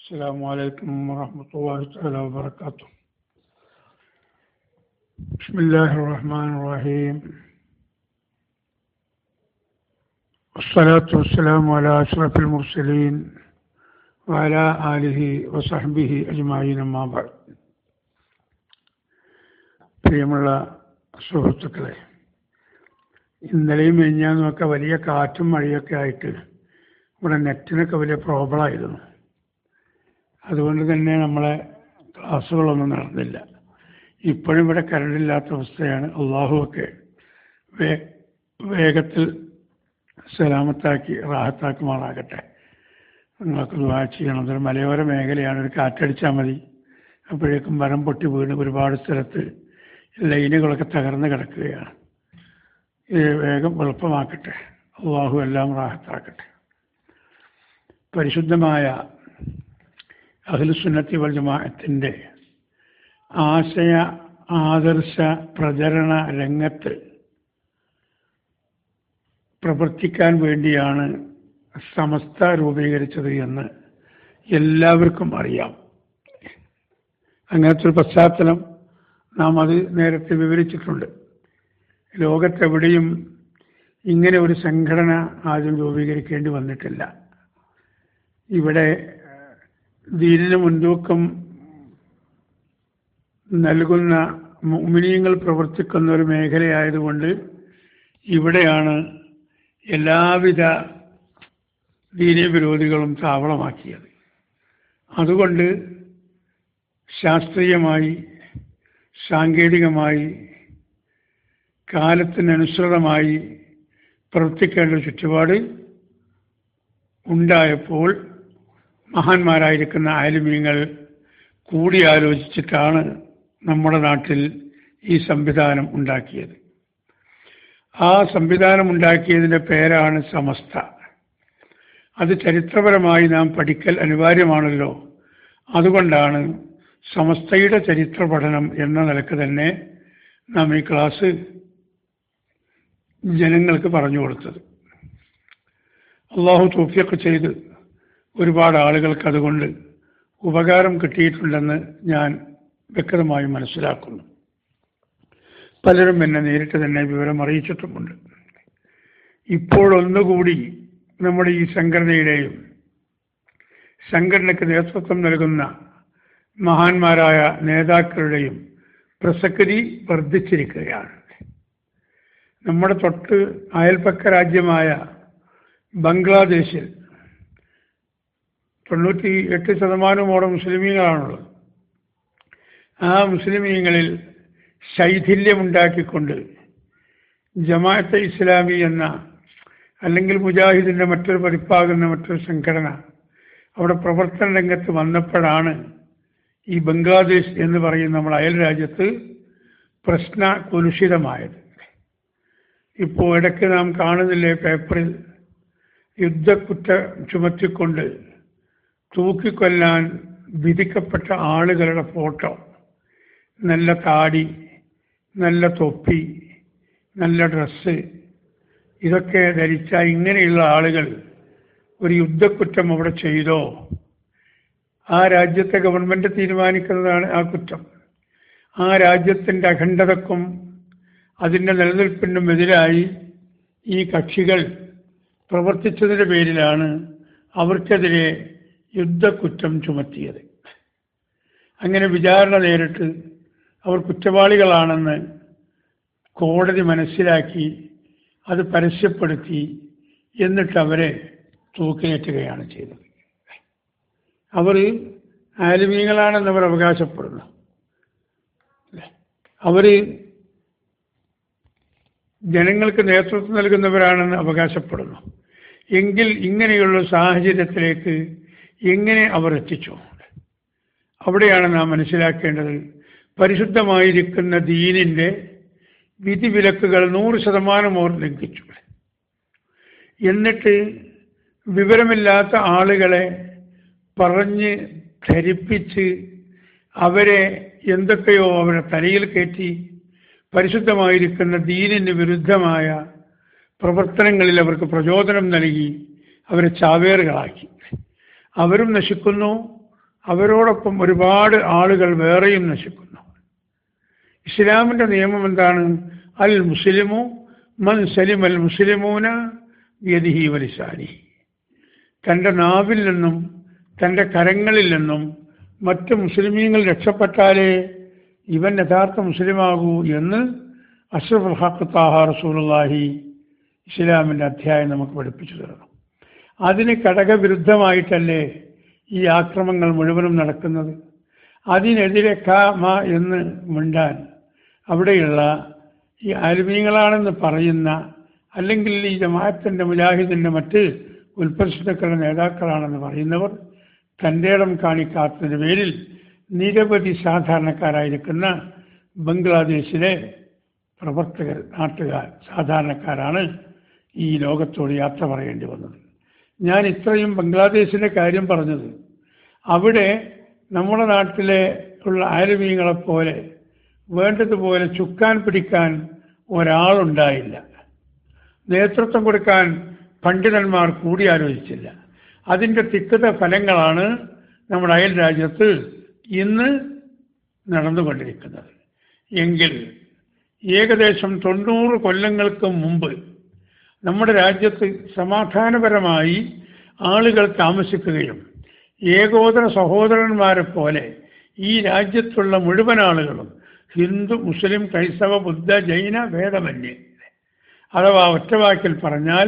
السلام عليكم ورحمة الله تعالى وبركاته. بسم الله الرحمن الرحيم. والصلاة والسلام على أشرف المرسلين وعلى آله وصحبه أجمعين أما بعد. പ്രിയമുള്ള സുഹൃത്തുക്കളെ, ഇന്നലെയും മെഞ്ഞാന്നുമൊക്കെ വലിയ കാറ്റും മഴയൊക്കെ ആയിട്ട് ഇവിടെ നെറ്റിനൊക്കെ വലിയ പ്രോബ്ലമായിരുന്നു. അതുകൊണ്ട് തന്നെ നമ്മളെ ക്ലാസ്സുകളൊന്നും നടന്നില്ല. ഇപ്പോഴും ഇവിടെ കറണ്ടില്ലാത്ത അവസ്ഥയാണ്. അള്ളാഹുവൊക്കെ വേഗത്തിൽ സലാമത്താക്കി റാഹത്താക്കുമാറാകട്ടെ. നിങ്ങൾക്ക് ദുആ ചെയ്യണം. അതൊരു മലയോര മേഖലയാണ്. ഒരു കാറ്റടിച്ചാൽ മതി, അപ്പോഴേക്കും മരം പൊട്ടി വീണ് ഒരുപാട് സ്ഥലത്ത് ലൈനുകളൊക്കെ തകർന്ന് കിടക്കുകയാണ്. ഇത് വേഗം എളുപ്പമാക്കട്ടെ. അള്ളാഹു എല്ലാം റാഹത്താക്കട്ടെ. പരിശുദ്ധമായ അഹ്ലുസുന്നത്തി വൽ ജമാഅത്തിന്റെ ആശയ ആദർശ പ്രചരണ രംഗത്ത് പ്രവർത്തിക്കാൻ വേണ്ടിയാണ് സമസ്ത രൂപീകരിച്ചത് എന്ന് എല്ലാവർക്കും അറിയാം. അങ്ങനത്തെ ഒരു പശ്ചാത്തലം നാം അത് നേരത്തെ വിവരിച്ചിട്ടുണ്ട്. ലോകത്തെവിടെയും ഇങ്ങനെ ഒരു സംഘടന ആദ്യം രൂപീകരിക്കേണ്ടി വന്നിട്ടില്ല. ഇവിടെ ദീനിന് മുൻതൂക്കം നൽകുന്ന മുഅ്മിനീങ്ങൾ പ്രവർത്തിക്കുന്ന ഒരു മേഖലയായതുകൊണ്ട് ഇവിടെയാണ് എല്ലാവിധ ദീനീ വിരോധികളും താവളമാക്കിയത്. അതുകൊണ്ട് ശാസ്ത്രീയമായി, സാങ്കേതികമായി, കാലത്തിനനുസൃതമായി പ്രവർത്തിക്കേണ്ട ചുറ്റുപാട് ഉണ്ടായപ്പോൾ മഹാന്മാരായിരിക്കുന്ന ആലിമീങ്ങൾ കൂടിയാലോചിച്ചിട്ടാണ് നമ്മുടെ നാട്ടിൽ ഈ സംവിധാനം ഉണ്ടാക്കിയത്. ആ സംവിധാനം ഉണ്ടാക്കിയതിൻ്റെ പേരാണ് സമസ്ത. അത് ചരിത്രപരമായി നാം പഠിക്കൽ അനിവാര്യമാണല്ലോ. അതുകൊണ്ടാണ് സമസ്തയുടെ ചരിത്ര പഠനം എന്ന നിലക്ക് തന്നെ നാം ഈ ക്ലാസ് ജനങ്ങൾക്ക് പറഞ്ഞു കൊടുത്തത്. അള്ളാഹു തൗഫീഖ് ചെയ്ത് ഒരുപാട് ആളുകൾക്ക് അതുകൊണ്ട് ഉപകാരം കിട്ടിയിട്ടുണ്ടെന്ന് ഞാൻ വ്യക്തമായി മനസ്സിലാക്കുന്നു. പലരും എന്നെ നേരിട്ട് തന്നെ വിവരം അറിയിച്ചിട്ടുമുണ്ട്. ഇപ്പോഴൊന്നുകൂടി നമ്മുടെ ഈ സംഘടനയുടെയും സംഘടനയ്ക്ക് നേതൃത്വം നൽകുന്ന മഹാന്മാരായ നേതാക്കളുടെയും പ്രസക്തി വർദ്ധിച്ചിരിക്കുകയാണ്. നമ്മുടെ തൊട്ട് അയൽപക്ക രാജ്യമായ ബംഗ്ലാദേശിൽ 98% മുസ്ലിമീങ്ങളാണുള്ളത്. ആ മുസ്ലിമീങ്ങളിൽ ശൈഥില്യമുണ്ടാക്കിക്കൊണ്ട് ജമാഅത്തെ ഇസ്ലാമി എന്ന, അല്ലെങ്കിൽ മുജാഹിദിൻ്റെ മറ്റൊരു പതിപ്പാകുന്ന മറ്റൊരു സംഘടന അവിടെ പ്രവർത്തന രംഗത്ത് വന്നപ്പോഴാണ് ഈ ബംഗ്ലാദേശ് എന്ന് പറയുന്ന നമ്മുടെ അയൽ രാജ്യത്ത് പ്രശ്ന കുലുഷിതമായത്. ഇപ്പോൾ ഇടയ്ക്ക് നാം കാണുന്നില്ലേ പേപ്പറിൽ യുദ്ധക്കുറ്റം ചുമത്തിക്കൊണ്ട് തൂക്കിക്കൊല്ലാൻ വിധിക്കപ്പെട്ട ആളുകളുടെ ഫോട്ടോ, നല്ല താടി, നല്ല തൊപ്പി, നല്ല ഡ്രസ്സ്, ഇതൊക്കെ ധരിച്ച ഇങ്ങനെയുള്ള ആളുകൾ ഒരു യുദ്ധക്കുറ്റം അവിടെ ചെയ്തോ? ആ രാജ്യത്തെ ഗവൺമെൻറ് തീരുമാനിക്കുന്നതാണ് ആ കുറ്റം. ആ രാജ്യത്തിൻ്റെ അഖണ്ഡതക്കും അതിൻ്റെ നിലനിൽപ്പിനും എതിരായി ഈ കക്ഷികൾ പ്രവർത്തിച്ചതിൻ്റെ പേരിലാണ് അവർക്കെതിരെ യുദ്ധക്കുറ്റം ചുമത്തിയത്. അങ്ങനെ വിചാരണ നേരിട്ട് അവർ കുറ്റവാളികളാണെന്ന് കോടതി മനസ്സിലാക്കി അത് പരസ്യപ്പെടുത്തി, എന്നിട്ട് അവരെ തൂക്കിലേറ്റുകയാണ് ചെയ്തത്. അവർ ആലിമീങ്ങളാണെന്നവർ അവകാശപ്പെടുന്നു. അവർ ജനങ്ങൾക്ക് നേതൃത്വം നൽകുന്നവരാണെന്ന് അവകാശപ്പെടുന്നു. എങ്കിൽ ഇങ്ങനെയുള്ള സാഹചര്യത്തിലേക്ക് എങ്ങനെ അവർ എത്തിച്ചു? അവിടെയാണ് നാം മനസ്സിലാക്കേണ്ടത്. പരിശുദ്ധമായിരിക്കുന്ന ദീനിൻ്റെ വിധിവിലക്കുകൾ 100% അവർ ലംഘിച്ചു. എന്നിട്ട് വിവരമില്ലാത്ത ആളുകളെ പറഞ്ഞ് ധരിപ്പിച്ച് അവരെ എന്തൊക്കെയോ അവരെ തലയിൽ കയറ്റി പരിശുദ്ധമായിരിക്കുന്ന ദീനിന് വിരുദ്ധമായ പ്രവർത്തനങ്ങളിൽ അവർക്ക് പ്രചോദനം നൽകി അവരെ ചാവേറുകളാക്കി. അവരും നശിക്കുന്നു, അവരോടൊപ്പം ഒരുപാട് ആളുകൾ വേറെയും നശിക്കുന്നു. ഇസ്ലാമിൻ്റെ നിയമം എന്താണ്? അൽ മുസ്ലിമു മൻ സലിം അൽ മുസ്ലിമൂന യദിഹി വലിസാനിഹി. തൻ്റെ നാവിൽ നിന്നും തൻ്റെ കരങ്ങളിൽ നിന്നും മറ്റ് മുസ്ലിമീങ്ങൾ രക്ഷപ്പെട്ടാലേ ഇവൻ യഥാർത്ഥ മുസ്ലിമാകൂ എന്ന് അഷ്റഫുൽ ഹഖ് താഹ റസൂലുള്ളാഹി ഇസ്ലാമിൻ്റെ അധ്യായം നമുക്ക് പഠിപ്പിച്ചു തരണം. അതിന് ഘടകവിരുദ്ധമായിട്ടല്ലേ ഈ ആക്രമങ്ങൾ മുഴുവനും നടക്കുന്നത്? അതിനെതിരെ എന്ന് മിണ്ടാൻ അവിടെയുള്ള ഈ ആലിമീങ്ങളാണെന്ന് പറയുന്ന, അല്ലെങ്കിൽ ഈ ജമാഅത്തിൻ്റെ മുജാഹിദിൻ്റെ മറ്റ് ഉൽപ്പന്നങ്ങളുടെ നേതാക്കളാണെന്ന് പറയുന്നവർ തൻ്റെ ഇടം കാണിക്കാത്തതിന് പേരിൽ നിരവധി സാധാരണക്കാരായിരിക്കുന്ന ബംഗ്ലാദേശിലെ പ്രവർത്തകർ, നാട്ടുകാർ, സാധാരണക്കാരാണ് ഈ ലോകത്തോട് യാത്ര പറയേണ്ടി വന്നത്. ഞാൻ ഇത്രയും ബംഗ്ലാദേശിൻ്റെ കാര്യം പറഞ്ഞത് അവിടെ നമ്മുടെ നാട്ടിലെ ഉള്ള ആലിമീങ്ങളെപ്പോലെ വേണ്ടതുപോലെ ചുക്കാൻ പിടിക്കാൻ ഒരാളുണ്ടായില്ല. നേതൃത്വം കൊടുക്കാൻ പണ്ഡിതന്മാർ കൂടിയാലോചിച്ചില്ല. അതിൻ്റെ തിക്തത ഫലങ്ങളാണ് നമ്മുടെ അയൽ രാജ്യത്ത് ഇന്ന് നടന്നുകൊണ്ടിരിക്കുന്നത്. എങ്കിൽ ഏകദേശം 90 കൊല്ലങ്ങൾക്ക് മുമ്പ് നമ്മുടെ രാജ്യത്ത് സമാധാനപരമായി ആളുകൾ താമസിക്കുകയും ഏകോദര സഹോദരന്മാരെ പോലെ ഈ രാജ്യത്തുള്ള മുഴുവൻ ആളുകളും ഹിന്ദു, മുസ്ലിം, ക്രൈസ്തവ, ബുദ്ധ, ജൈന ഭേദമന്യേ, അഥവാ ഒറ്റവാക്കിൽ പറഞ്ഞാൽ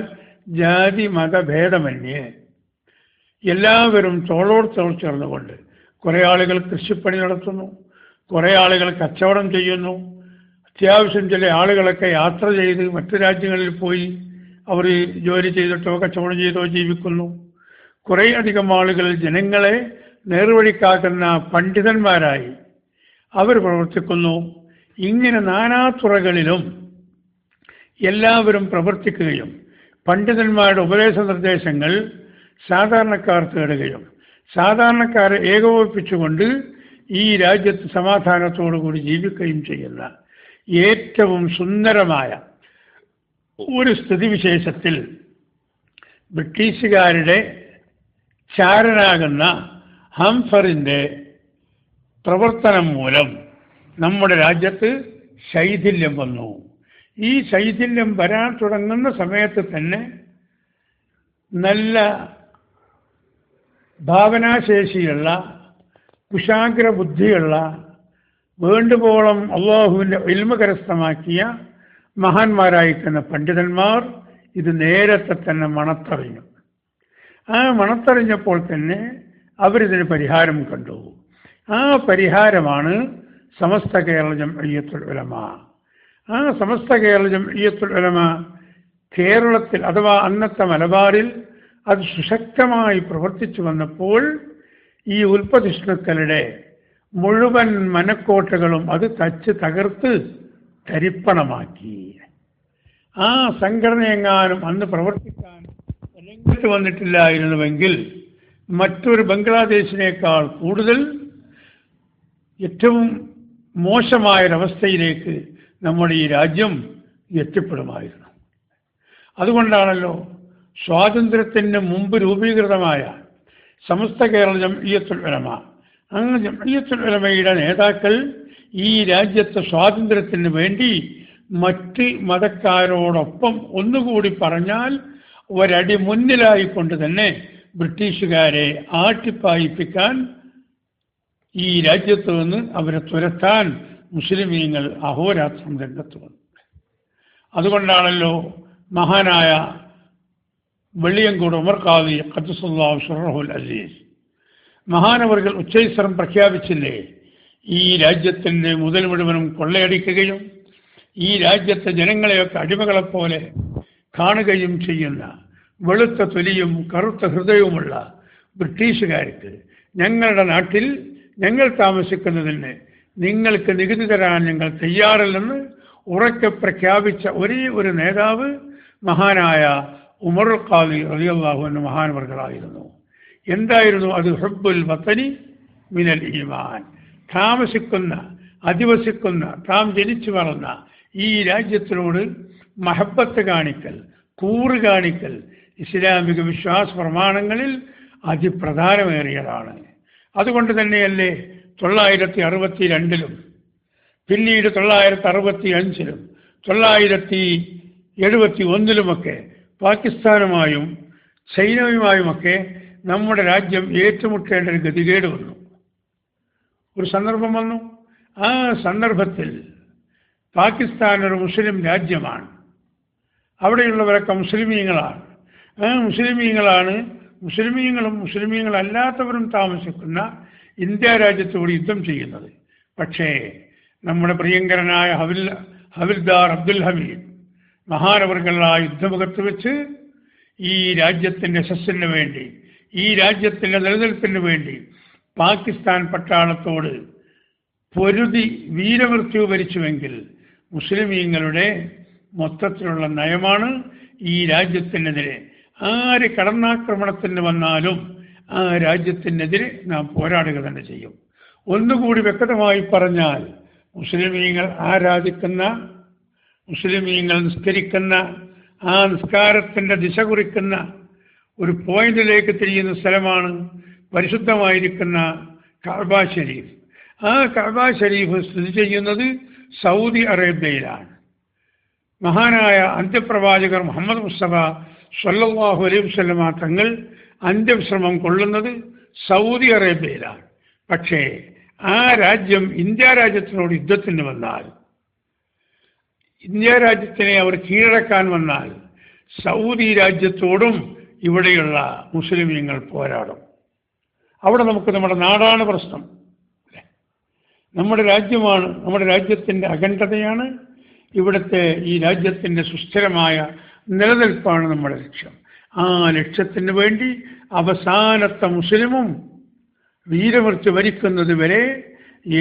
ജാതി മത ഭേദമന്യേ എല്ലാവരും തോളോട് തോൾ ചേർന്നുകൊണ്ട് കുറേ ആളുകൾ കൃഷിപ്പണി നടത്തുന്നു, കുറേ ആളുകൾ കച്ചവടം ചെയ്യുന്നു, അത്യാവശ്യം ചില ആളുകളൊക്കെ യാത്ര ചെയ്ത് മറ്റു രാജ്യങ്ങളിൽ പോയി അവർ ജോലി ചെയ്തിട്ടോ കച്ചവടം ചെയ്തോ ജീവിക്കുന്നു. കുറേയധികം ആളുകൾ ജനങ്ങളെ നേർവഴിക്കാക്കുന്ന പണ്ഡിതന്മാരായി അവർ പ്രവർത്തിക്കുന്നു. ഇങ്ങനെ നാനാതുറകളിലും എല്ലാവരും പ്രവർത്തിക്കുകയും പണ്ഡിതന്മാരുടെ ഉപദേശ നിർദ്ദേശങ്ങൾ സാധാരണക്കാർ തേടുകയും സാധാരണക്കാരെ ഏകോപിപ്പിച്ചുകൊണ്ട് ഈ രാജ്യത്ത് സമാധാനത്തോടുകൂടി ജീവിക്കുകയും ചെയ്യുന്ന ഏറ്റവും സുന്ദരമായ ഒരു സ്ഥിതിവിശേഷത്തിൽ ബ്രിട്ടീഷുകാരുടെ ചാരനാകുന്ന ഹംഫറിൻ്റെ പ്രവർത്തനം മൂലം നമ്മുടെ രാജ്യത്ത് ശൈഥില്യം വന്നു. ഈ ശൈഥില്യം വരാൻ തുടങ്ങുന്ന സമയത്ത് തന്നെ നല്ല ഭാവനാശേഷിയുള്ള കുശാഗ്ര ബുദ്ധിയുള്ള വേണ്ടുവോളം അള്ളാഹുവിൻ്റെ ഇൽമ കരസ്ഥമാക്കിയ മഹാന്മാരായിരിക്കുന്ന പണ്ഡിതന്മാർ ഇത് നേരത്തെ തന്നെ മണത്തറിഞ്ഞു. ആ മണത്തറിഞ്ഞപ്പോൾ തന്നെ അവരിതിന് പരിഹാരം കണ്ടു. ആ പരിഹാരമാണ് സമസ്ത കേരള ജംഇയ്യത്തുൽ ഉലമ. ആ സമസ്ത കേരള ജംഇയ്യത്തുൽ ഉലമ കേരളത്തിൽ അഥവാ അന്നത്തെ മലബാറിൽ അത് സുശക്തമായി പ്രവർത്തിച്ചു വന്നപ്പോൾ ഈ ഉൽപ്പതിഷ്ണുക്കളുടെ മുഴുവൻ മനക്കോട്ടകളും അത് തച്ച് തകർത്ത് തരിപ്പണമാക്കി. ആ സംഘടനയെങ്ങാനും അന്ന് പ്രവർത്തിക്കാൻ രംഗത്ത് വന്നിട്ടില്ലായിരുന്നുവെങ്കിൽ മറ്റൊരു ബംഗ്ലാദേശിനേക്കാൾ കൂടുതൽ ഏറ്റവും മോശമായൊരവസ്ഥയിലേക്ക് നമ്മുടെ ഈ രാജ്യം എത്തിപ്പെടുമായിരുന്നു. അതുകൊണ്ടാണല്ലോ സ്വാതന്ത്ര്യത്തിന് മുമ്പ് രൂപീകൃതമായ സമസ്ത കേരള ജംഇയ്യത്തുൽ ഉലമ, അങ്ങ് ജംഇയ്യത്തുൽ ഉലമയുടെ നേതാക്കൾ ഈ രാജ്യത്തെ സ്വാതന്ത്ര്യത്തിന് വേണ്ടി മറ്റ് മതക്കാരോടൊപ്പം ഒന്നുകൂടി പറഞ്ഞാൽ ഒരടി മുന്നിലായിക്കൊണ്ട് തന്നെ ബ്രിട്ടീഷുകാരെ ആട്ടിപ്പായിപ്പിക്കാൻ ഈ രാജ്യത്ത് നിന്ന് അവരെ തുരത്താൻ മുസ്ലിമീങ്ങൾ അഹോരാത്രം രംഗത്ത് വന്നു. അതുകൊണ്ടാണല്ലോ മഹാനായ വെള്ളിയങ്കോട് ഉമർ ഖാദി ഖദ്ദസല്ലാഹു സിർറഹുൽ അസീസ് മഹാനവർകൾ ഉച്ചൈസ്വരം പ്രഖ്യാപിച്ചില്ലേ, ഈ രാജ്യത്തിൻ്റെ മുതൽ മുഴുവനും കൊള്ളയടിക്കുകയും ഈ രാജ്യത്തെ ജനങ്ങളെയൊക്കെ അടിമകളെപ്പോലെ കാണുകയും ചെയ്യുന്ന വെളുത്ത തൊലിയും കറുത്ത ഹൃദയവുമുള്ള ബ്രിട്ടീഷുകാർക്ക് ഞങ്ങളുടെ നാട്ടിൽ ഞങ്ങൾ താമസിക്കുന്നതിന് നിങ്ങൾക്ക് നികുതി തരാൻ ഞങ്ങൾ തയ്യാറല്ലെന്ന് ഉറക്കെ പ്രഖ്യാപിച്ച ഒരേ ഒരു നേതാവ് മഹാനായ ഉമർ ഖാദി റളിയല്ലാഹു അൻഹു മഹാനവർകളായിരുന്നു. എന്തായിരുന്നു അത്? ഹുബ്ബുൽ വതനി മിനൽ ഈമാൻ. താമസിക്കുന്ന, അധിവസിക്കുന്ന, താൻ ജനിച്ചു വളർന്ന ഈ രാജ്യത്തിനോട് മഹബത്ത് കാണിക്കൽ, കൂറ് കാണിക്കൽ ഇസ്ലാമിക വിശ്വാസ പ്രമാണങ്ങളിൽ അതിപ്രധാനമേറിയതാണ്. അതുകൊണ്ട് തന്നെയല്ലേ 962 പിന്നീട് 965 971 പാകിസ്ഥാനുമായും ചൈനയുമായുമൊക്കെ നമ്മുടെ രാജ്യം ഏറ്റുമുട്ടേണ്ട ഒരു ഗതികേട് വന്നു. ഒരു സന്ദർഭം വന്നു. ആ സന്ദർഭത്തിൽ പാകിസ്ഥാൻ ഒരു മുസ്ലിം രാജ്യമാണ്. അവിടെയുള്ളവരൊക്കെ മുസ്ലിമീങ്ങളാണ്. ആ മുസ്ലിമീങ്ങളും മുസ്ലിമീങ്ങളല്ലാത്തവരും താമസിക്കുന്ന ഇന്ത്യ രാജ്യത്തോട് യുദ്ധം ചെയ്യുന്നത്. പക്ഷേ നമ്മുടെ പ്രിയങ്കരനായ ഹവിൽദാർ അബ്ദുൽ ഹമീദ് മഹാനവർകൾ ആ യുദ്ധമുഖത്ത് വെച്ച് ഈ രാജ്യത്തിൻ്റെ യശസ്സിന് വേണ്ടി, ഈ രാജ്യത്തിൻ്റെ നിലനിൽപ്പിന് വേണ്ടി പാകിസ്ഥാൻ പട്ടാളത്തോട് പൊരുതി വീരമൃത്യു വരിച്ചുവെങ്കിൽ മുസ്ലിമീങ്ങളുടെ മൊത്തത്തിലുള്ള നയമാണ് ഈ രാജ്യത്തിനെതിരെ ആര് കടന്നാക്രമണത്തിന് വന്നാലും ആ രാജ്യത്തിനെതിരെ നാം പോരാടുക തന്നെ ചെയ്യും. ഒന്നുകൂടി വ്യക്തമായി പറഞ്ഞാൽ, മുസ്ലിമീങ്ങൾ ആരാധിക്കുന്ന, മുസ്ലിമീങ്ങൾ നിസ്കരിക്കുന്ന, ആ നിസ്കാരത്തിൻ്റെ ദിശ കുറിക്കുന്ന ഒരു പോയിന്റിലേക്ക് തിരിയുന്ന സ്ഥലമാണ് പരിശുദ്ധമായിരിക്കുന്ന കഅബ ഷരീഫ്. ആ കഅബ ഷരീഫ് സ്ഥിതി ചെയ്യുന്നത് സൗദി അറേബ്യയിലാണ്. മഹാനായ അന്ത്യപ്രവാചകർ മുഹമ്മദ് മുസ്തഫ സ്വല്ലല്ലാഹു അലൈഹി വസല്ലമ തങ്ങൾ അന്ത്യവിശ്രമം കൊള്ളുന്നത് സൗദി അറേബ്യയിലാണ്. പക്ഷേ ആ രാജ്യം ഇന്ത്യ രാജ്യത്തിനോട് യുദ്ധത്തിന് വന്നാൽ, ഇന്ത്യ രാജ്യത്തിനെ അവർ കീഴടക്കാൻ വന്നാൽ സൗദി രാജ്യത്തോടും ഇവിടെയുള്ള മുസ്ലിമീങ്ങൾ പോരാടും. അവിടെ നമുക്ക് നമ്മുടെ നാടാണ് പ്രശ്നം, നമ്മുടെ രാജ്യമാണ്, നമ്മുടെ രാജ്യത്തിൻ്റെ അഖണ്ഡതയാണ്, ഇവിടുത്തെ ഈ രാജ്യത്തിൻ്റെ സുസ്ഥിരമായ നിലനിൽപ്പാണ് നമ്മുടെ ലക്ഷ്യം. ആ ലക്ഷ്യത്തിന് വേണ്ടി അവസാനത്തെ മുസ്ലിമും വീരമൃത്യു വരിക്കുന്നത് വരെ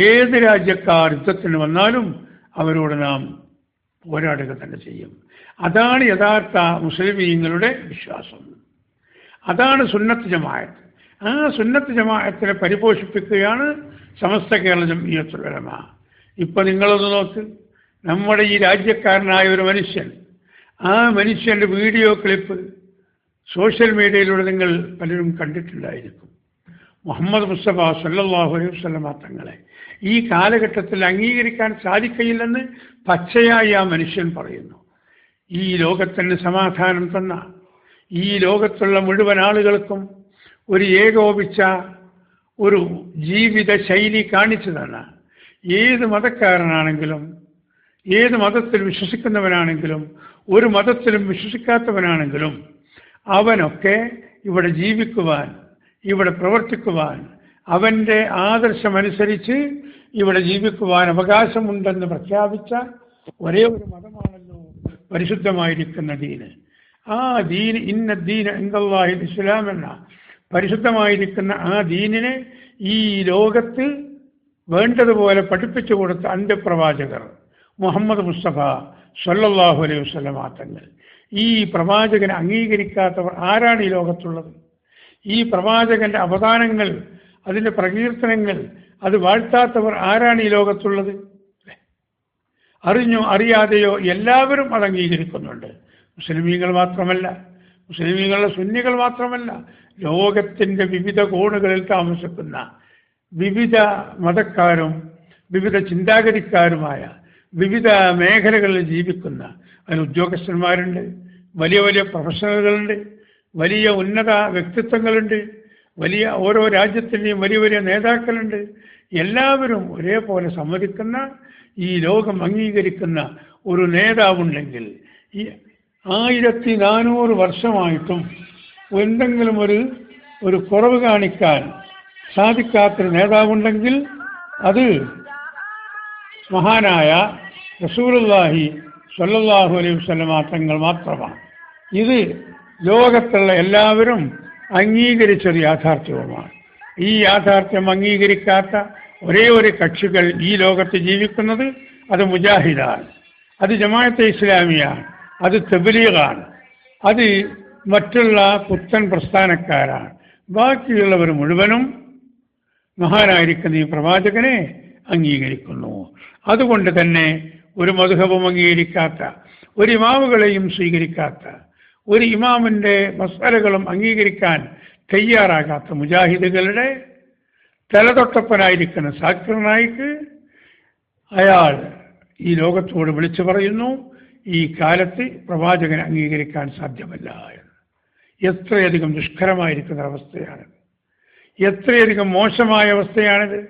ഏത് രാജ്യക്കാർ യുദ്ധത്തിന് വന്നാലും അവരോട് നാം പോരാടുക തന്നെ ചെയ്യും. അതാണ് യഥാർത്ഥ മുസ്ലിമീങ്ങളുടെ വിശ്വാസം. അതാണ് സുന്നത്ത് ജമാഅത്ത്. ആ സുന്നത്ത് ജമാഅത്തിനെ പരിപോഷിപ്പിക്കുകയാണ് സമസ്ത കേരള ജംഇയ്യത്തുൽ ഉലമ. ഇപ്പം നിങ്ങളൊന്ന് നോക്ക്, നമ്മുടെ ഈ രാജ്യക്കാരനായ ഒരു മനുഷ്യൻ, ആ മനുഷ്യൻ്റെ വീഡിയോ ക്ലിപ്പ് സോഷ്യൽ മീഡിയയിലൂടെ നിങ്ങൾ പലരും കണ്ടിട്ടുണ്ടായിരിക്കും. മുഹമ്മദ് മുസ്തഫ സ്വല്ലല്ലാഹു അലൈഹി വസല്ലമ തങ്ങളെ ഈ കാലഘട്ടത്തിൽ അംഗീകരിക്കാൻ സാധിക്കയില്ലെന്ന് പച്ചയായി ആ മനുഷ്യൻ പറയുന്നു. ഈ ലോകത്തിന് സമാധാനം തന്ന, ഈ ലോകത്തുള്ള മുഴുവൻ ആളുകൾക്കും ഒരു ഏകോപിച്ച ഒരു ജീവിത ശൈലി കാണിച്ചു തന്ന ഏത് മതക്കാരനാണെങ്കിലും, ഏത് മതത്തിൽ വിശ്വസിക്കുന്നവനാണെങ്കിലും, ഒരു മതത്തിലും വിശ്വസിക്കാത്തവനാണെങ്കിലും അവനൊക്കെ ഇവിടെ ജീവിക്കുവാൻ, ഇവിടെ പ്രവർത്തിക്കുവാൻ, അവൻ്റെ ആദർശമനുസരിച്ച് ഇവിടെ ജീവിക്കുവാൻ അവകാശമുണ്ടെന്ന് പ്രഖ്യാപിച്ച ഒരേ ഒരു മതമാണല്ലോ പരിശുദ്ധമായിരിക്കുന്ന ദീന്. ആ ദീന്, ഇന്ന ദീന ഇൻദല്ലാഹിൽ ഇസ്ലാം എന്ന പരിശുദ്ധമായിരിക്കുന്ന ആ ദീനിനെ ഈ ലോകത്ത് വേണ്ടതുപോലെ പഠിപ്പിച്ചു കൊടുത്ത അന്ത്യപ്രവാചകർ മുഹമ്മദ് മുസ്തഫ സ്വല്ലല്ലാഹു അലൈഹി വസല്ലമ തങ്ങൾ, ഈ പ്രവാചകനെ അംഗീകരിക്കാത്തവർ ആരാണ് ഈ ലോകത്തുള്ളത്? ഈ പ്രവാചകന്റെ അവദാനങ്ങൾ, അതിൻ്റെ പ്രകീർത്തനങ്ങൾ അത് വാഴ്ത്താത്തവർ ആരാണ് ഈ ലോകത്തുള്ളത്? അറിഞ്ഞോ അറിയാതെയോ എല്ലാവരും അത് അംഗീകരിക്കുന്നുണ്ട്. മുസ്ലിമീങ്ങൾ മാത്രമല്ല, മുസ്ലിമീങ്ങളുടെ സുന്നികൾ മാത്രമല്ല, ലോകത്തിൻ്റെ വിവിധ കോണുകളിൽ താമസിക്കുന്ന വിവിധ മതക്കാരും വിവിധ ചിന്താഗതിക്കാരുമായ വിവിധ മേഖലകളിൽ ജീവിക്കുന്ന അതിൽ ഉദ്യോഗസ്ഥന്മാരുണ്ട്, വലിയ വലിയ പ്രൊഫഷണലുകളുണ്ട്, വലിയ ഉന്നത വ്യക്തിത്വങ്ങളുണ്ട്, വലിയ ഓരോ രാജ്യത്തിൻ്റെയും വലിയ വലിയ നേതാക്കളുണ്ട്. എല്ലാവരും ഒരേപോലെ സമ്മതിക്കുന്ന, ഈ ലോകം അംഗീകരിക്കുന്ന ഒരു നേതാവുണ്ടെങ്കിൽ, ഈ 1400 വർഷമായിട്ടും എന്തെങ്കിലും ഒരു കുറവ് കാണിക്കാൻ സാധിക്കാത്തൊരു നേതാവുണ്ടെങ്കിൽ അത് മഹാനായ റസൂലുള്ളാഹി സ്വല്ലല്ലാഹു അലൈഹി വസല്ലമ തങ്ങൾ മാത്രമാണ്. ഇത് ലോകത്തുള്ള എല്ലാവരും അംഗീകരിച്ചൊരു യാഥാർത്ഥ്യവുമാണ്. ഈ യാഥാർത്ഥ്യം അംഗീകരിക്കാത്ത ഒരേ ഒരു കക്ഷികൾ ഈ ലോകത്ത് ജീവിക്കുന്നത് അത് മുജാഹിദാണ്, അത് ജമാഅത്തെ ഇസ്ലാമിയാണ്, അത് തബ്ലീഗാണ്, അത് മറ്റുള്ള പുത്തൻ പ്രസ്ഥാനക്കാരാണ്. ബാക്കിയുള്ളവർ മുഴുവനും മഹാനായിരിക്കുന്ന ഈ പ്രവാചകനെ അംഗീകരിക്കുന്നു. അതുകൊണ്ട് തന്നെ ഒരു മദ്ഹബും അംഗീകരിക്കാത്ത, ഒരു ഇമാമുകളെയും സ്വീകരിക്കാത്ത, ഒരു ഇമാമിൻ്റെ മസ്അലകളും അംഗീകരിക്കാൻ തയ്യാറാകാത്ത മുജാഹിദുകളുടെ തലതൊട്ടപ്പനായിരിക്കുന്ന സാക്കിർ നായിക്ക് അയാൾ ഈ ലോകത്തോട് വിളിച്ചു പറയുന്നു, ഈ കാലത്ത് പ്രവാചകനെ അംഗീകരിക്കാൻ സാധ്യമല്ല എന്ന്. എത്രയധികം ദുഷ്കരമായിരിക്കുന്ന അവസ്ഥയാണ്, എത്രയധികം മോശമായ അവസ്ഥയാണിത്.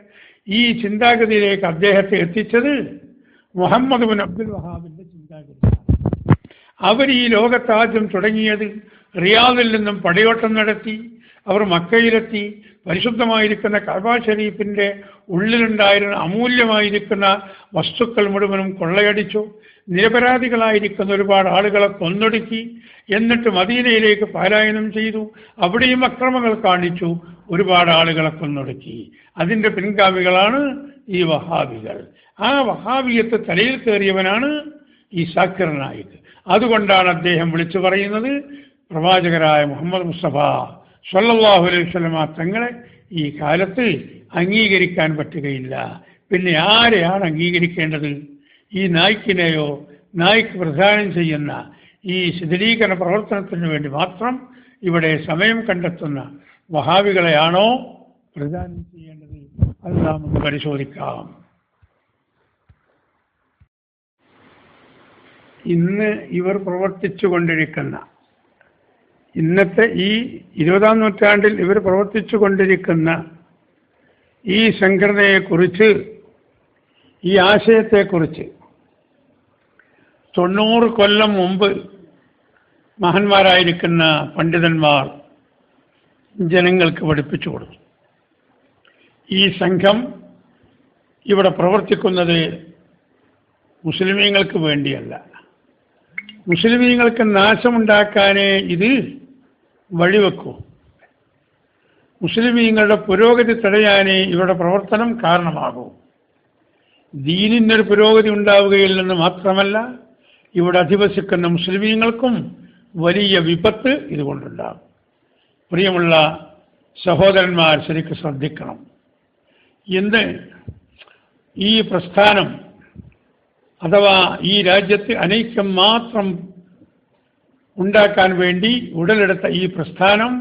ഈ ചിന്താഗതിയിലേക്ക് അദ്ദേഹത്തെ എത്തിച്ചത് മുഹമ്മദ് ബിൻ അബ്ദുൽ വഹാബിന്റെ ചിന്താഗതിയാണ്. അവർ ഈ ലോകത്ത് ആദ്യം തുടങ്ങിയത് റിയാദിൽ നിന്നും പടയോട്ടം നടത്തി. അവർ മക്കയിലെത്തി. പരിശുദ്ധമായിരിക്കുന്ന കഅബ ഷരീഫിന്റെ ഉള്ളിലുണ്ടായിരുന്ന അമൂല്യമായിരിക്കുന്ന വസ്തുക്കൾ മുഴുവനും കൊള്ളയടിച്ചു. നിരപരാധികളായിരിക്കുന്ന ഒരുപാട് ആളുകളെ കൊന്നൊടുക്കി. എന്നിട്ട് മദീനയിലേക്ക് പലായനം ചെയ്തു. അവിടെയും അക്രമങ്ങൾ കാണിച്ചു, ഒരുപാട് ആളുകളെ കൊന്നൊടുക്കി. അതിന്റെ പിൻഗാമികളാണ് ഈ വഹാബികൾ. ആ വഹാബിയത്ത് തലയിൽ കയറിയവനാണ് ഈ സാക്കിർ നായിക്. അതുകൊണ്ടാണ് അദ്ദേഹം വിളിച്ചു പറയുന്നത്, പ്രവാചകരായ മുഹമ്മദ് മുസ്തഫ സ്വല്ലല്ലാഹു അലൈഹി വസല്ലമ തങ്ങളെ ഈ കാലത്ത് അംഗീകരിക്കാൻ പറ്റുകയില്ല. പിന്നെ ആരെയാണ് അംഗീകരിക്കേണ്ടത്? ഈ നായിക്കിനെയോ നായിക്ക് പ്രദാനം ചെയ്യുന്ന ഈ ശിഥിലീകരണ പ്രവർത്തനത്തിന് വേണ്ടി മാത്രം ഇവിടെ സമയം കണ്ടെത്തുന്ന വഹാബികളെയാണോ പ്രദാനം ചെയ്യേണ്ടത്? അത് നാം ഒന്ന് പരിശോധിക്കാം. ഇന്ന് ഇവർ പ്രവർത്തിച്ചു കൊണ്ടിരിക്കുന്ന, ഇന്നത്തെ ഈ 20-ാം നൂറ്റാണ്ടിൽ ഇവർ പ്രവർത്തിച്ചു കൊണ്ടിരിക്കുന്ന ഈ സംഘടനയെക്കുറിച്ച്, ഈ ആശയത്തെക്കുറിച്ച് 90 കൊല്ലം മുമ്പ് മഹാന്മാരായിരിക്കുന്ന പണ്ഡിതന്മാർ ജനങ്ങൾക്ക് പഠിപ്പിച്ചു കൊടുത്തു. ഈ സംഘം ഇവിടെ പ്രവർത്തിക്കുന്നത് മുസ്ലിമീങ്ങൾക്ക് വേണ്ടിയല്ല, മുസ്ലിമീങ്ങൾക്ക് നാശമുണ്ടാക്കാനേ ഇത് വഴിവെക്കൂ. മുസ്ലിമീങ്ങളുടെ പുരോഗതി തടയാനേ ഇവിടെ പ്രവർത്തനം കാരണമാകൂ. ദീനിനൊരു പുരോഗതി ഉണ്ടാവുകയില്ലെന്ന് മാത്രമല്ല, ഇവിടെ അധിവസിക്കുന്ന മുസ്ലിമീങ്ങൾക്കും വലിയ വിപത്ത് ഇതുകൊണ്ടുണ്ടാകും. പ്രിയമുള്ള സഹോദരന്മാർ, ശരിക്കും ശ്രദ്ധിക്കണം. ഇന്ന് ഈ പ്രസ്ഥാനം അഥവാ ഈ രാജ്യത്ത് അനൈക്യം മാത്രം ഉണ്ടാക്കാൻ വേണ്ടി ഉടലെടുത്ത ഈ പ്രസ്ഥാനം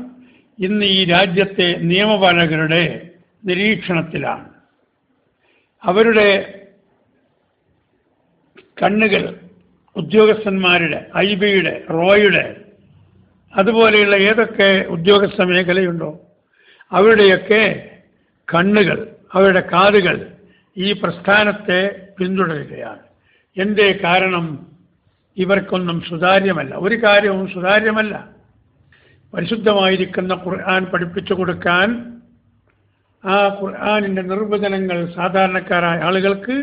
ഇന്ന് ഈ രാജ്യത്തെ നിയമപാലകരുടെ നിരീക്ഷണത്തിലാണ്. അവരുടെ കണ്ണുകൾ ഉദ്യോഗസ്ഥന്മാരുടെ, ഐബിയുടെ, റോയുടെ, അതുപോലെയുള്ള ഏതൊക്കെ ഉദ്യോഗസ്ഥ മേഖലയുണ്ടോ അവരുടെയൊക്കെ കണ്ണുകൾ, അവരുടെ കാതുകൾ ഈ പ്രസ്ഥാനത്തെ പിന്തുടരുകയാണ്. എന്തേ കാരണം? ഇവർക്കൊന്നും സുതാര്യമല്ല, ഒരു കാര്യവും സുതാര്യമല്ല. പരിശുദ്ധമായിരിക്കുന്ന ഖുർആൻ പഠിപ്പിച്ചു കൊടുക്കാൻ, ആ ഖുർആനിൻ്റെ നിർവചനങ്ങൾ സാധാരണക്കാരായ ആളുകൾക്ക്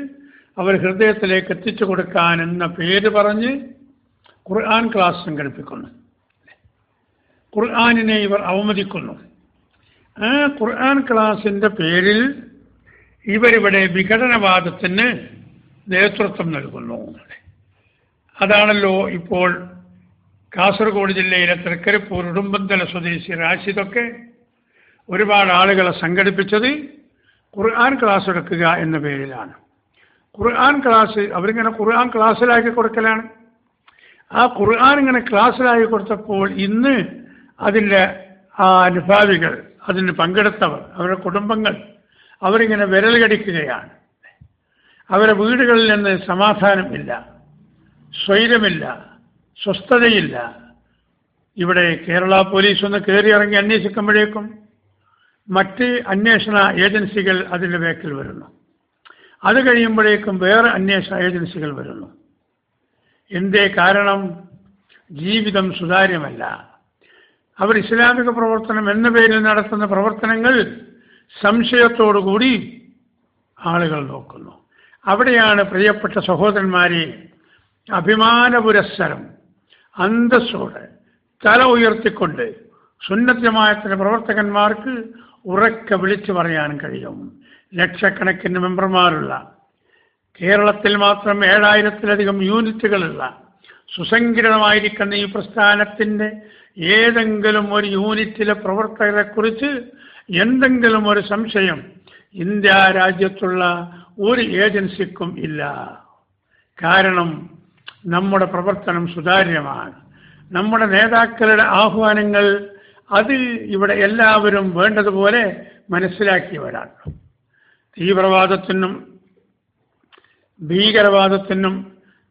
അവർ ഹൃദയത്തിലേക്ക് എത്തിച്ചു കൊടുക്കാൻ എന്ന പേര് പറഞ്ഞ് ഖുർആൻ ക്ലാസ് സംഘടിപ്പിക്കുന്നു. ഖുർആനിനെ ഇവർ അവമതിക്കുന്നു. ആ ഖുർആൻ ക്ലാസിൻ്റെ പേരിൽ ഇവരിവിടെ വിഘടനവാദത്തിന് നേതൃത്വം നൽകുന്നു. അതാണല്ലോ ഇപ്പോൾ കാസർഗോഡ് ജില്ലയിലെ തൃക്കരിപ്പൂർ ഉടുമ്പന്തല സ്വദേശി റാഷിദൊക്കെ ഒരുപാട് ആളുകളെ സംഘടിപ്പിച്ചത് ഖുർആൻ ക്ലാസ് എടുക്കുക എന്ന പേരിലാണ്. ഖുർആൻ ക്ലാസ് അവരിങ്ങനെ ഖുർആൻ ക്ലാസ്സിലാക്കി കൊടുക്കലാണ്. ആ ഖുർആൻ ഇങ്ങനെ ക്ലാസ്സിലാക്കി കൊടുത്തപ്പോൾ ഇന്ന് അതിൻ്റെ ആ അനുഭാവികൾ, അതിന് പങ്കെടുത്തവർ, അവരുടെ കുടുംബങ്ങൾ അവരിങ്ങനെ വിരൽ കടിക്കുകയാണ്. അവരുടെ വീടുകളിൽ നിന്ന് സമാധാനമില്ല, സ്വൈരമില്ല, സ്വസ്ഥതയില്ല. ഇവിടെ കേരള പോലീസ് ഒന്ന് കയറി ഇറങ്ങി അന്വേഷിക്കുമ്പോഴേക്കും മറ്റ് അന്വേഷണ ഏജൻസികൾ അതിൻ്റെ ബാക്കിൽ വരുന്നു. അത് കഴിയുമ്പോഴേക്കും വേറെ അന്വേഷണ ഏജൻസികൾ വരുന്നു. എന്തേ കാരണം? ജീവിതം സുതാര്യമല്ല. അവർ ഇസ്ലാമിക പ്രവർത്തനം എന്ന പേരിൽ നടത്തുന്ന പ്രവർത്തനങ്ങൾ സംശയത്തോടുകൂടി ആളുകൾ നോക്കുന്നു. അവിടെയാണ് പ്രിയപ്പെട്ട സഹോദരന്മാരെ, അഭിമാനപുരസ്സരം അന്തസ്സോടെ തല ഉയർത്തിക്കൊണ്ട് സുന്നത്ത് ജമാഅത്തിന്റെ പ്രവർത്തകന്മാർക്ക് ഉറക്കെ വിളിച്ചു പറയാൻ കഴിയും. ലക്ഷക്കണക്കിന് മെമ്പർമാരുള്ള, കേരളത്തിൽ മാത്രം 7000-ലധികം യൂണിറ്റുകളുള്ള സുസംഘടിതമായിരിക്കുന്ന ഈ പ്രസ്ഥാനത്തിൻ്റെ ഏതെങ്കിലും ഒരു യൂണിറ്റിലെ പ്രവർത്തകരെക്കുറിച്ച് എന്തെങ്കിലും ഒരു സംശയം ഇന്ത്യ രാജ്യത്തുള്ള ഒരു ഏജൻസിക്കും ഇല്ല. കാരണം നമ്മുടെ പ്രവർത്തനം സുതാര്യമാണ്. നമ്മുടെ നേതാക്കളുടെ ആഹ്വാനങ്ങൾ അത് ഇവിടെ എല്ലാവരും വേണ്ടതുപോലെ മനസ്സിലാക്കിയവരാണ്. തീവ്രവാദത്തിനും ഭീകരവാദത്തിനും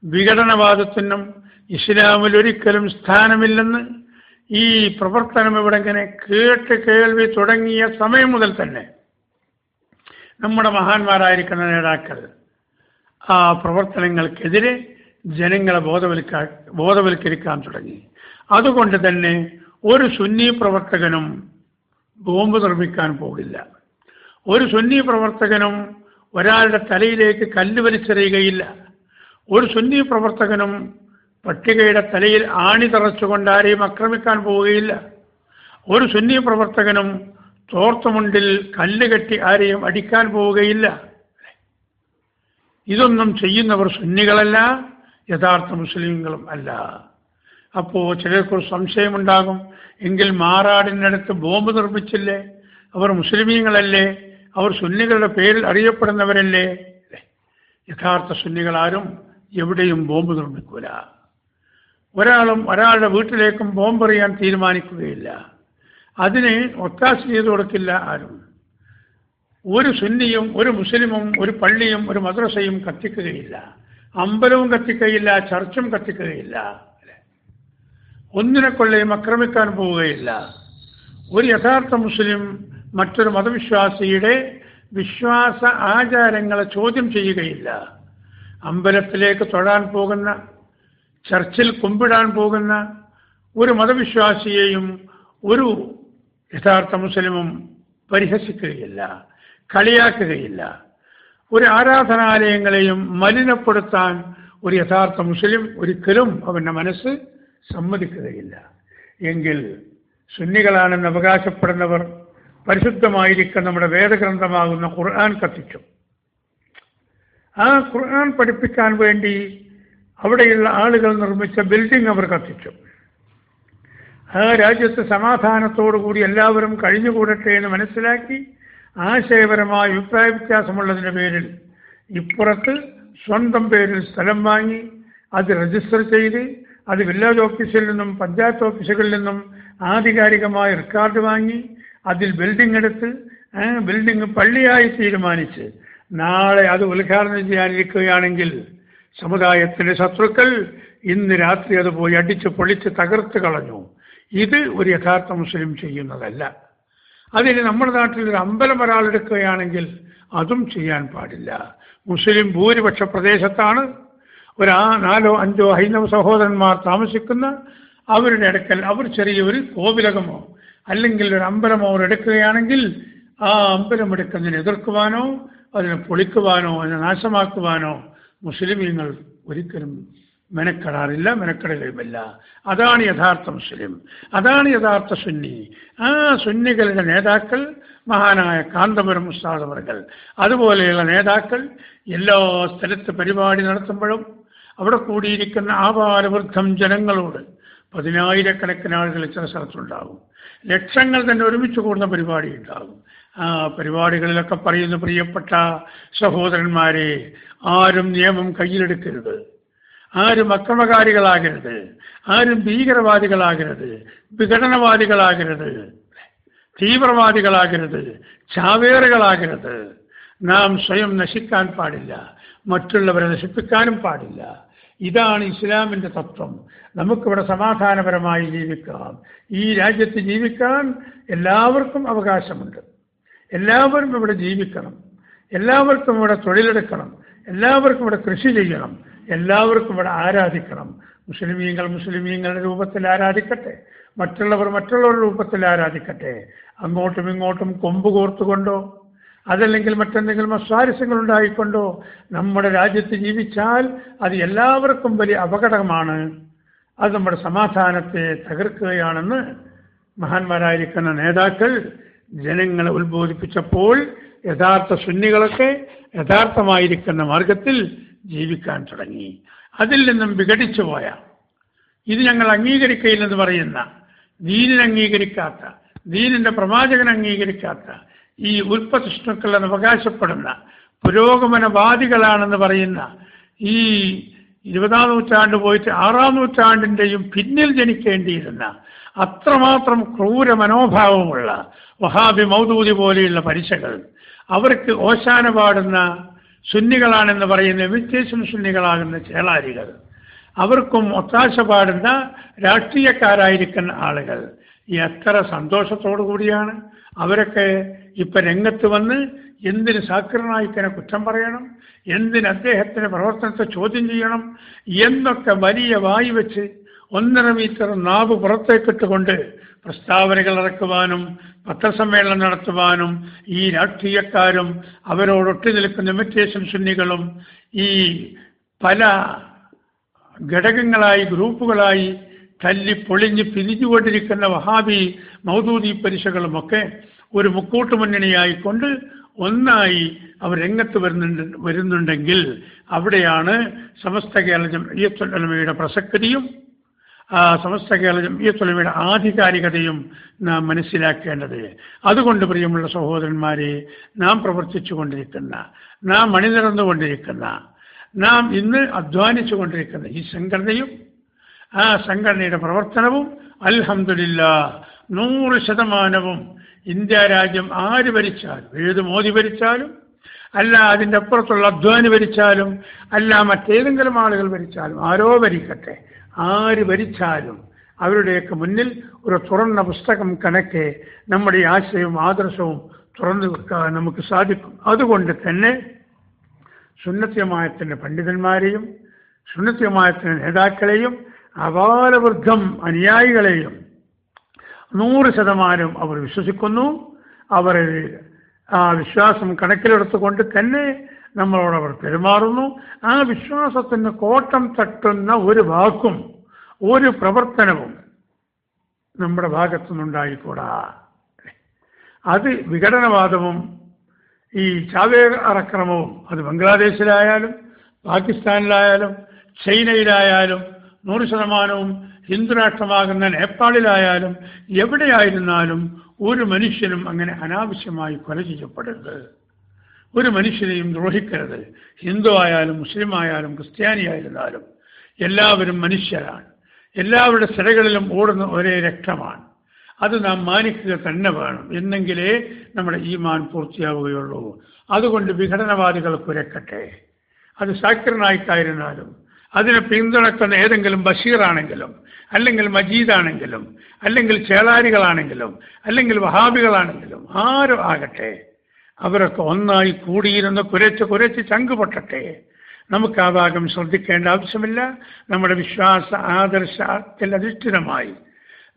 വിഘടനവാദത്തിനും ഇസ്ലാമിൽ ഒരിക്കലും സ്ഥാനമില്ലെന്ന് ഈ പ്രവർത്തനം ഇവിടെ ഇങ്ങനെ കേട്ട് കേൾവി തുടങ്ങിയ സമയം മുതൽ തന്നെ നമ്മുടെ മഹാന്മാരായിരിക്കുന്ന നേതാക്കൾ ആ പ്രവർത്തനങ്ങൾക്കെതിരെ ജനങ്ങളെ ബോധവൽക്കരിക്കാൻ തുടങ്ങി. അതുകൊണ്ട് തന്നെ ഒരു സുന്നി പ്രവർത്തകനും ബോംബ് നിർമ്മിക്കാൻ പോകില്ല. ഒരു സുന്നി പ്രവർത്തകനും ഒരാളുടെ തലയിലേക്ക് കല്ല് വലിച്ചെറിയുകയില്ല. ഒരു സുന്നി പ്രവർത്തകനും പട്ടികയുടെ തലയിൽ ആണി തറച്ചുകൊണ്ട് ആരെയും ആക്രമിക്കാൻ പോവുകയില്ല. ഒരു സുന്നി പ്രവർത്തകനും തോർത്തുമുണ്ടിൽ കല്ല് കെട്ടി ആരെയും അടിക്കാൻ പോവുകയില്ല. ഇതൊന്നും ചെയ്യുന്നവർ സുന്നികളല്ല, യഥാർത്ഥ മുസ്ലിങ്ങളും അല്ല. അപ്പോൾ ചിലർക്കൊരു സംശയമുണ്ടാകും, എങ്കിൽ മാറാടിനടുത്ത് ബോംബ് നിർമ്മിച്ചില്ലേ, അവർ മുസ്ലിമീങ്ങളല്ലേ, അവർ സുന്നികളുടെ പേരിൽ അറിയപ്പെടുന്നവരല്ലേ? യഥാർത്ഥ സുന്നികളാരും എവിടെയും ബോംബ് നിർമ്മിക്കൂല. ഒരാളുടെ വീട്ടിലേക്കും ബോംബെറിയാൻ തീരുമാനിക്കുകയില്ല. അതിന് ഒത്താശ ചെയ്തു കൊടുക്കില്ല ആരും. ഒരു സുന്നിയും ഒരു മുസ്ലിമും ഒരു പള്ളിയും ഒരു മദ്രസയും കത്തിക്കുകയില്ല, അമ്പലവും കത്തിക്കുകയില്ല, ചർച്ചും കത്തിക്കുകയില്ല, ഒന്നിനെ കൊള്ളയും ആക്രമിക്കാൻ പോവുകയില്ല. ഒരു യഥാർത്ഥ മുസ്ലിം മറ്റൊരു മതവിശ്വാസിയുടെ വിശ്വാസ ആചാരങ്ങളെ ചോദ്യം ചെയ്യുകയില്ല. അമ്പലത്തിലേക്ക് തൊഴാൻ പോകുന്ന, ചർച്ചിൽ കുമ്പിടാൻ പോകുന്ന ഒരു മതവിശ്വാസിയെയും ഒരു യഥാർത്ഥ മുസ്ലിമും പരിഹസിക്കുകയില്ല, കളിയാക്കുകയില്ല. ഒരു ആരാധനാലയങ്ങളെയും മലിനപ്പെടുത്താൻ ഒരു യഥാർത്ഥ മുസ്ലിം ഒരിക്കലും അവൻ്റെ മനസ്സ് സമ്മതിക്കുകയില്ല. എങ്കിൽ സുന്നികളാണെന്ന് അവകാശപ്പെടുന്നവർ പരിശുദ്ധമായിരിക്കുന്ന നമ്മുടെ വേദഗ്രന്ഥമാകുന്ന ഖുർആൻ കത്തിച്ചു. ആ ഖുർആൻ പഠിപ്പിക്കാൻ വേണ്ടി അവിടെയുള്ള ആളുകൾ നിർമ്മിച്ച ബിൽഡിംഗ് അവർ കത്തിച്ചു. ആ രാജ്യത്ത് സമാധാനത്തോടുകൂടി എല്ലാവരും കഴിഞ്ഞുകൂടട്ടെ എന്ന് മനസ്സിലാക്കി ആശയപരമായ അഭിപ്രായ വ്യത്യാസമുള്ളതിൻ്റെ പേരിൽ ഇപ്പുറത്ത് സ്വന്തം പേരിൽ സ്ഥലം വാങ്ങി അത് രജിസ്റ്റർ ചെയ്ത് അത് വില്ലേജ് ഓഫീസിൽ നിന്നും പഞ്ചായത്ത് ഓഫീസുകളിൽ നിന്നും ആധികാരികമായ റെക്കോർഡ് വാങ്ങി അതിൽ ബിൽഡിംഗ് എടുത്ത് ബിൽഡിംഗ് പള്ളിയായി തീരുമാനിച്ച് നാളെ അത് ഉദ്ഘാടനം ചെയ്യാനിരിക്കുകയാണെങ്കിൽ സമുദായത്തിൻ്റെ ശത്രുക്കൾ ഇന്ന് രാത്രി അത് പോയി അടിച്ച് പൊളിച്ച് തകർത്ത് കളഞ്ഞു. ഇത് ഒരു യഥാർത്ഥ മുസ്ലിം ചെയ്യുന്നതല്ല. അതിന് നമ്മുടെ നാട്ടിൽ ഒരു അമ്പലം ഒരാളെടുക്കുകയാണെങ്കിൽ അതും ചെയ്യാൻ പാടില്ല. മുസ്ലിം ഭൂരിപക്ഷ പ്രദേശത്താണ് ഒരു 4-5 ഹൈന്ദവ സഹോദരന്മാർ താമസിക്കുന്ന അവരുടെ അടുക്കൽ അവർ ചെറിയൊരു കോവിലകമോ അല്ലെങ്കിൽ ഒരു അമ്പലമോ അവർ എടുക്കുകയാണെങ്കിൽ ആ അമ്പലം എടുക്കുന്നതിനെ എതിർക്കുവാനോ അതിനെ പൊളിക്കുവാനോ അതിനെ നാശമാക്കുവാനോ മുസ്ലിമീങ്ങൾ ഒരിക്കലും മെനക്കെടാറില്ല, മെനക്കെടുകയുമില്ല. അതാണ് യഥാർത്ഥ മുസ്ലിം, അതാണ് യഥാർത്ഥ സുന്നി. ആ സുന്നികളുടെ നേതാക്കൾ മഹാനായ കാന്തപുരം ഉസ്താദ് അവർകൾ, അതുപോലെയുള്ള നേതാക്കൾ എല്ലാ സ്ഥലത്ത് പരിപാടി നടത്തുമ്പോഴും അവിടെ കൂടിയിരിക്കുന്ന ആപാലവൃദ്ധം ജനങ്ങളോട് 10,000-കണക്കിന് ആളുകൾ ചില സ്ഥലത്തുണ്ടാകും, ലക്ഷങ്ങൾ തന്നെ ഒരുമിച്ച് കൂടുന്ന പരിപാടി ഉണ്ടാകും. ആ പരിപാടികളിലൊക്കെ പറയുന്ന പ്രിയപ്പെട്ട സഹോദരന്മാരെ, ആരും നിയമം കയ്യിലെടുക്കരുത്, ആരും അക്രമകാരികളാകരുത്, ആരും ഭീകരവാദികളാകരുത്, വിഘടനവാദികളാകരുത്, തീവ്രവാദികളാകരുത്, ചാവേറുകളാകരുത്. നാം സ്വയം നശിക്കാൻ പാടില്ല, മറ്റുള്ളവരെ നശിപ്പിക്കാനും പാടില്ല. ഇതാണ് ഇസ്ലാമിൻ്റെ തത്വം. നമുക്കിവിടെ സമാധാനപരമായി ജീവിക്കാം. ഈ രാജ്യത്ത് ജീവിക്കാൻ എല്ലാവർക്കും അവകാശമുണ്ട്. എല്ലാവരും ഇവിടെ ജീവിക്കണം, എല്ലാവർക്കും ഇവിടെ തൊഴിലെടുക്കണം, എല്ലാവർക്കും ഇവിടെ കൃഷി ചെയ്യണം, എല്ലാവർക്കും ഇവിടെ ആരാധിക്കണം. മുസ്ലിമീങ്ങളുടെ രൂപത്തിൽ ആരാധിക്കട്ടെ, മറ്റുള്ളവർ മറ്റുള്ളവരുടെ രൂപത്തിൽ ആരാധിക്കട്ടെ. അങ്ങോട്ടും ഇങ്ങോട്ടും കൊമ്പ് കോർത്തുകൊണ്ടോ അതല്ലെങ്കിൽ മറ്റെന്തെങ്കിലും സ്വാരസ്യങ്ങൾ ഉണ്ടായിക്കൊണ്ടോ നമ്മുടെ രാജ്യത്ത് ജീവിച്ചാൽ അത് എല്ലാവർക്കും വലിയ അപകടമാണ്. അത് നമ്മുടെ സമാധാനത്തെ തകർക്കുകയാണെന്ന് മഹാന്മാരായിരിക്കുന്ന നേതാക്കൾ ജനങ്ങളെ ഉത്ബോധിപ്പിച്ചപ്പോൾ യഥാർത്ഥ സുന്നികളൊക്കെ യഥാർത്ഥമായിരിക്കുന്ന മാർഗത്തിൽ ജീവിക്കാൻ തുടങ്ങി. അതിൽ നിന്നും വിഘടിച്ചു പോയ, ഇത് ഞങ്ങൾ അംഗീകരിക്കയില്ലെന്ന് പറയുന്ന, ദീനിനെ അംഗീകരിക്കാത്ത, ദീനിൻ്റെ പ്രവാചകൻ അംഗീകരിക്കാത്ത ഈ ഉൽപ്പതിഷ്ണുക്കൾ എന്ന് അവകാശപ്പെടുന്ന പുരോഗമനവാദികളാണെന്ന് പറയുന്ന ഈ 20-ാം നൂറ്റാണ്ട് പോയിട്ട് 6-ാം നൂറ്റാണ്ടിൻ്റെയും പിന്നിൽ ജനിക്കേണ്ടിയിരുന്ന അത്രമാത്രം ക്രൂര മനോഭാവമുള്ള വഹാബി മൗദൂദി പോലെയുള്ള പരീക്ഷകൾ, അവർക്ക് ഓശാന പാടുന്ന സുന്നികളാണെന്ന് പറയുന്ന ഇമിറ്റേഷൻ സുന്നികളാകുന്ന ചേളാരികൾ, അവർക്കും ഒത്താശ പാടുന്ന രാഷ്ട്രീയക്കാരായിരിക്കുന്ന ആളുകൾ എത്ര സന്തോഷത്തോടു കൂടിയാണ് അവരൊക്കെ ഇപ്പം രംഗത്ത് വന്ന് എന്തിന് സാക്കിർ നായിക്കിനെ കുറ്റം പറയണം, എന്തിന് അദ്ദേഹത്തിൻ്റെ പ്രവർത്തനത്തെ ചോദ്യം ചെയ്യണം എന്നൊക്കെ വലിയ വായി വെച്ച് 1.5 മീറ്റർ നാവ് പുറത്തേക്കിട്ടുകൊണ്ട് പ്രസ്താവനകൾ ഇറക്കുവാനും പത്രസമ്മേളനം നടത്തുവാനും ഈ രാഷ്ട്രീയക്കാരും അവരോടൊട്ടി നിൽക്കുന്ന ഇമിറ്റേഷൻ സുന്നികളും ഈ പല ഘടകങ്ങളായി ഗ്രൂപ്പുകളായി തല്ലി പൊളിഞ്ഞ് പിരിഞ്ഞുകൊണ്ടിരിക്കുന്ന വഹാബി മൗദൂദി പരിശകളുമൊക്കെ ഒരു മുക്കൂട്ട് മുന്നണിയായിക്കൊണ്ട് ഒന്നായി അവർ രംഗത്ത് വരുന്നുണ്ടെങ്കിൽ അവിടെയാണ് സമസ്ത കേരള ജംഇയ്യത്തുൽ ഉലമയുടെ പ്രസക്തിയും സമസ്ത കേരള ജംഇയ്യത്തുൽ ഉലമയുടെ ആധികാരികതയും നാം മനസ്സിലാക്കേണ്ടത്. അതുകൊണ്ട് പ്രിയമുള്ള സഹോദരന്മാരെ, നാം പ്രവർത്തിച്ചു കൊണ്ടിരിക്കുന്ന, നാം അണിനിരന്നുകൊണ്ടിരിക്കുന്ന, നാം ഇന്ന് അധ്വാനിച്ചു കൊണ്ടിരിക്കുന്ന ഈ സംഘടനയും ആ സംഘടനയുടെ പ്രവർത്തനവും അൽഹംദുലില്ലാഹ് 100% ഇന്ത്യ രാജ്യം ആര് ഭരിച്ചാലും, ഏത് മോദി ഭരിച്ചാലും അല്ല അതിൻ്റെ അപ്പുറത്തുള്ള അദ്വാനി ഭരിച്ചാലും അല്ല മറ്റേതെങ്കിലും ആളുകൾ ഭരിച്ചാലും, ആരോ ഭരിക്കട്ടെ, ആര് ഭരിച്ചാലും അവരുടെയൊക്കെ മുന്നിൽ ഒരു തുറന്ന പുസ്തകം കണക്കെ നമ്മുടെ ആശയവും ആദർശവും തുറന്നു വെക്കാൻ നമുക്ക് സാധിക്കും. അതുകൊണ്ട് തന്നെ സുന്നത്ത് ജമാഅത്തിന്റെ പണ്ഡിതന്മാരെയും സുന്നത്ത് ജമാഅത്തിന്റെ നേതാക്കളെയും അപാലവൃദ്ധം അനുയായികളെയും 100% അവർ വിശ്വസിക്കുന്നു. അവർ ആ വിശ്വാസം കണക്കിലെടുത്തുകൊണ്ട് തന്നെ നമ്മളോട് അവർ പെരുമാറുന്നു. ആ വിശ്വാസത്തിന് കോട്ടം തട്ടുന്ന ഒരു വാക്കും ഒരു പ്രവർത്തനവും നമ്മുടെ ഭാഗത്തുനിന്നുണ്ടായിക്കൂടാ. അത് വിഘടനവാദവും ഈ ചാവേർ അക്രമവും അത് ബംഗ്ലാദേശിലായാലും പാകിസ്ഥാനിലായാലും ചൈനയിലായാലും 100% ഹിന്ദു രാഷ്ട്രമാകുന്ന നേപ്പാളിലായാലും എവിടെയായിരുന്നാലും ഒരു മനുഷ്യനും അങ്ങനെ അനാവശ്യമായി കൊല ചെയ്യപ്പെടരുത്. ഒരു മനുഷ്യനെയും ദ്രോഹിക്കരുത്. ഹിന്ദു ആയാലും മുസ്ലിം ആയാലും ക്രിസ്ത്യാനിയായിരുന്നാലും എല്ലാവരും മനുഷ്യരാണ്. എല്ലാവരുടെ സ്ഥലങ്ങളിലും ഓടുന്ന ഒരേ രക്തമാണ്. അത് നാം മാനിക്കുക തന്നെ വേണം. എന്നെങ്കിലേ നമ്മുടെ ഈമാൻ പൂർത്തിയാവുകയുള്ളൂ. അതുകൊണ്ട് വിഘടനവാദികൾ കുരക്കട്ടെ. അത് സാക്കിർ നായിക്കായിരുന്നാലും അതിനെ പിന്തുണക്കുന്ന ഏതെങ്കിലും ബഷീറാണെങ്കിലും അല്ലെങ്കിൽ മജീദാണെങ്കിലും അല്ലെങ്കിൽ ചേളാരികളാണെങ്കിലും അല്ലെങ്കിൽ വഹാബികളാണെങ്കിലും ആരും ആകട്ടെ, അവരൊക്കെ ഒന്നായി കൂടിയിരുന്ന് കുരച്ച് ചങ്ക് പൊട്ടട്ടെ. നമുക്ക് ആ ഭാഗം ശ്രദ്ധിക്കേണ്ട ആവശ്യമില്ല. നമ്മുടെ വിശ്വാസ ആദർശത്തിൽ അധിഷ്ഠിതമായി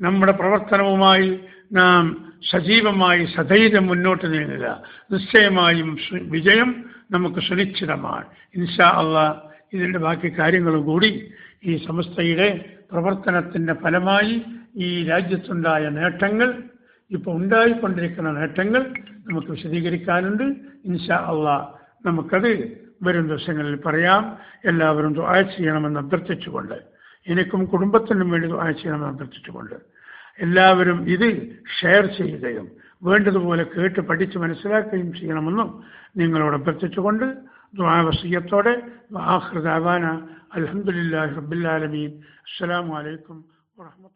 നമ്മുടെ പ്രവർത്തനവുമായി നാം സജീവമായി സധൈര്യം മുന്നോട്ട് നീങ്ങുക. നിശ്ചയമായും വിജയം നമുക്ക് സുനിശ്ചിതമാണ്. ഇൻഷാ അള്ളാഹ് ഇതിൻ്റെ ബാക്കി കാര്യങ്ങളും കൂടി ഈ സമസ്തയുടെ പ്രവർത്തനത്തിൻ്റെ ഫലമായി ഈ രാജ്യത്തുണ്ടായ നേട്ടങ്ങൾ, ഇപ്പോൾ ഉണ്ടായിക്കൊണ്ടിരിക്കുന്ന നേട്ടങ്ങൾ നമുക്ക് വിശദീകരിക്കാനുണ്ട്. ഇൻഷാ അള്ളാഹ് നമുക്കത് വരും ദിവസങ്ങളിൽ പറയാം. എല്ലാവരും ദുആ ചെയ്യണമെന്ന് അഭ്യർത്ഥിച്ചുകൊണ്ട്, എനിക്കും കുടുംബത്തിനും വേണ്ടി ദുആ ചെയ്യണമെന്ന് അഭ്യർത്ഥിച്ചുകൊണ്ട്, എല്ലാവരും ഇത് ഷെയർ ചെയ്യുകയും വേണ്ടതുപോലെ കേട്ട് പഠിച്ച് മനസ്സിലാക്കുകയും ചെയ്യണമെന്നും നിങ്ങളോട് അഭ്യർത്ഥിച്ചുകൊണ്ട് ദുആ വസിയ്യത്തോടെ ആഖിറു ദഅവാന അൽഹംദുലില്ലാഹി റബ്ബിൽ ആലമീൻ. അസ്സലാമു അലൈക്കും വറഹ്മത്തുള്ളാഹി.